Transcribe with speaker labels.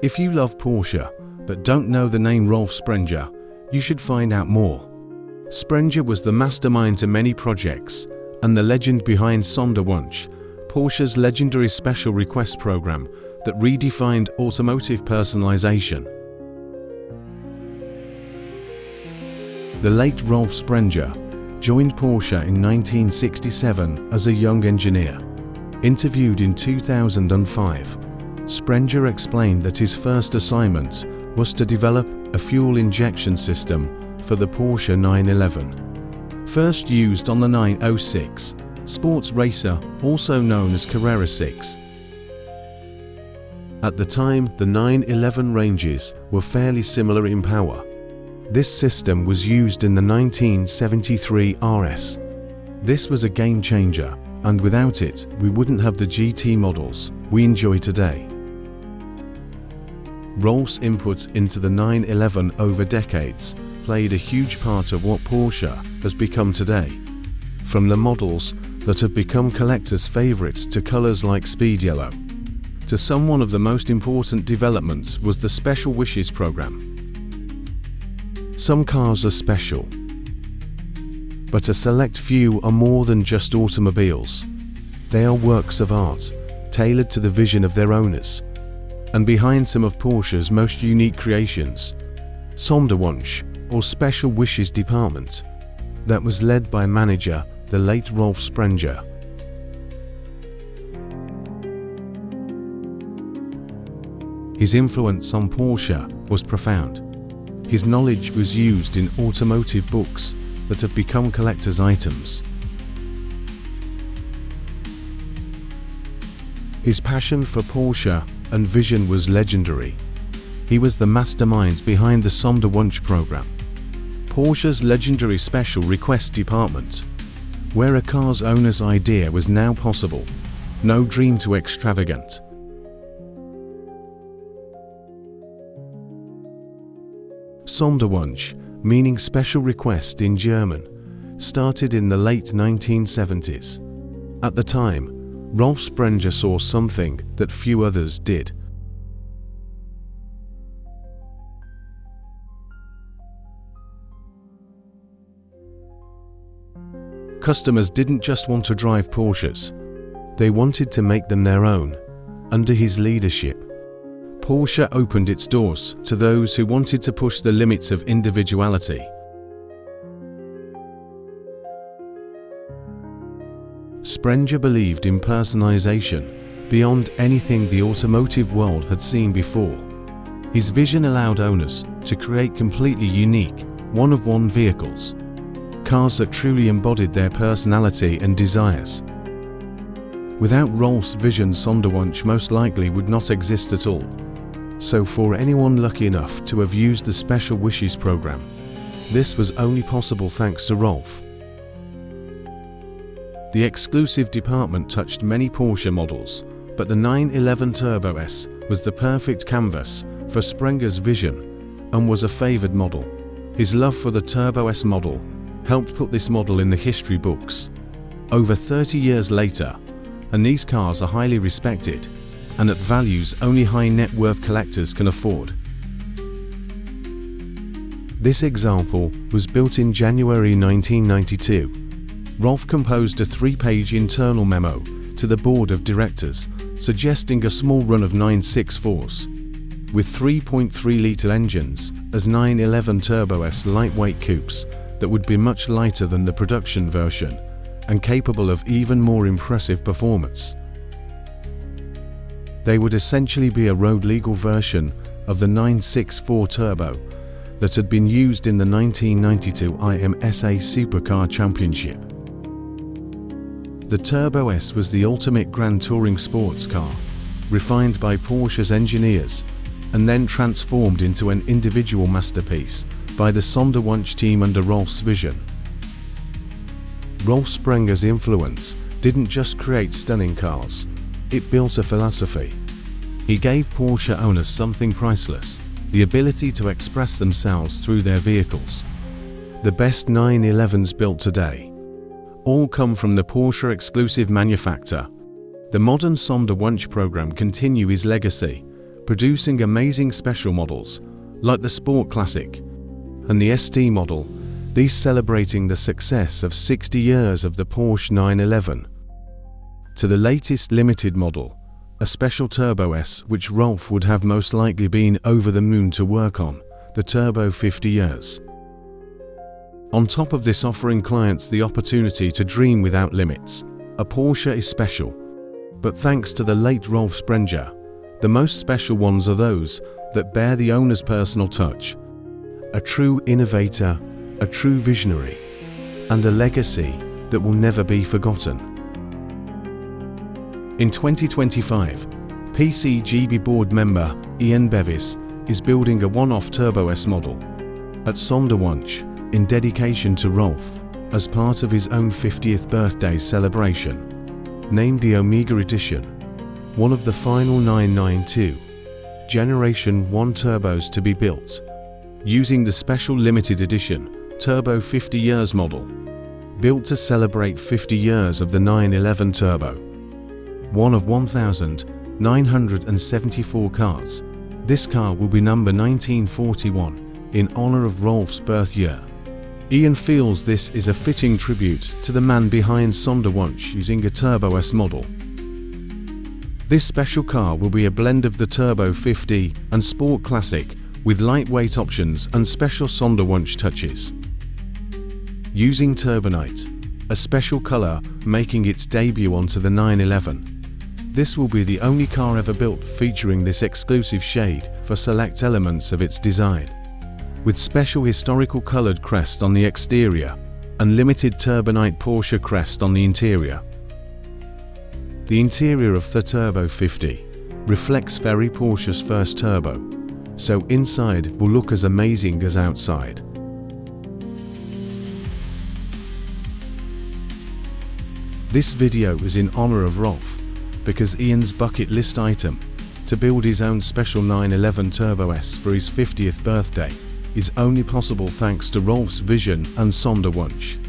Speaker 1: If you love Porsche, but don't know the name Rolf Sprenger, you should find out more. Sprenger was the mastermind to many projects, and the legend behind Sonderwunsch, Porsche's legendary special request program that redefined automotive personalization. The late Rolf Sprenger joined Porsche in 1967 as a young engineer. Interviewed in 2005, Sprenger explained that his first assignment was to develop a fuel injection system for the Porsche 911. First used on the 906 sports racer, also known as Carrera 6. At the time, the 911 ranges were fairly similar in power. This system was used in the 1973 RS. This was a game changer, and without it, we wouldn't have the GT models we enjoy today. Rolf's input into the 911 over decades played a huge part of what Porsche has become today. From the models that have become collectors' favorites to colors like Speed Yellow, to some one of the most important developments was the Special Wishes program. Some cars are special, but a select few are more than just automobiles. They are works of art, tailored to the vision of their owners. And behind some of Porsche's most unique creations, Sonderwunsch, or Special Wishes department, that was led by manager the late Rolf Sprenger. His influence on Porsche was profound. His knowledge was used in automotive books that have become collector's items. His passion for Porsche and vision was legendary. He was the mastermind behind the Sonderwunsch program, Porsche's legendary special request department, where a car's owner's idea was now possible, no dream too extravagant. Sonderwunsch, meaning special request in German, started in the late 1970s. At the time, Rolf Sprenger saw something that few others did. Customers didn't just want to drive Porsches, they wanted to make them their own. Under his leadership, Porsche opened its doors to those who wanted to push the limits of individuality. Sprenger believed in personalization beyond anything the automotive world had seen before. His vision allowed owners to create completely unique, one-of-one vehicles, cars that truly embodied their personality and desires. Without Rolf's vision, Sonderwunsch most likely would not exist at all. So for anyone lucky enough to have used the Special Wishes program, this was only possible thanks to Rolf. The exclusive department touched many Porsche models, but the 911 Turbo S was the perfect canvas for Sprenger's vision and was a favored model. His love for the Turbo S model helped put this model in the history books. Over 30 years later, and these cars are highly respected and at values only high net worth collectors can afford. This example was built in January 1992. Rolf composed a 3-page internal memo to the board of directors suggesting a small run of 964s with 3.3-litre engines as 911 Turbo S lightweight coupes that would be much lighter than the production version and capable of even more impressive performance. They would essentially be a road-legal version of the 964 Turbo that had been used in the 1992 IMSA Supercar Championship. The Turbo S was the ultimate grand touring sports car, refined by Porsche's engineers and then transformed into an individual masterpiece by the Sonderwunsch team under Rolf's vision. Rolf Sprenger's influence didn't just create stunning cars, it built a philosophy. He gave Porsche owners something priceless, the ability to express themselves through their vehicles. The best 911s built today all come from the Porsche Exclusive Manufaktur. The modern Sonderwunsch program continue his legacy, producing amazing special models like the Sport Classic and the ST model, these celebrating the success of 60 years of the Porsche 911, to the latest limited model, a special Turbo S which Rolf would have most likely been over the moon to work on, the Turbo 50 years. On top of this, offering clients the opportunity to dream without limits. A Porsche is special, but thanks to the late Rolf Sprenger, the most special ones are those that bear the owner's personal touch. A true innovator, a true visionary, and a legacy that will never be forgotten. In 2025, PCGB board member Ian Bevis is building a one-off Turbo S model at Sonderwunsch in dedication to Rolf as part of his own 50th birthday celebration, named the Omega Edition, one of the final 992 Generation 1 turbos to be built, using the special limited edition Turbo 50 years model, built to celebrate 50 years of the 911 Turbo. One of 1,974 cars, this car will be number 1941 in honor of Rolf's birth year. Ian feels this is a fitting tribute to the man behind Sonderwunsch using a Turbo S model. This special car will be a blend of the Turbo 50 and Sport Classic with lightweight options and special Sonderwunsch touches. Using Turbonite, a special color making its debut onto the 911. This will be the only car ever built featuring this exclusive shade for select elements of its design, with special historical colored crest on the exterior and limited Turbonite Porsche crest on the interior. The interior of the Turbo 50 reflects very Porsche's first turbo, so inside will look as amazing as outside. This video is in honor of Rolf, because Ian's bucket list item, to build his own special 911 Turbo S for his 50th birthday, is only possible thanks to Rolf's vision and Sonderwunsch.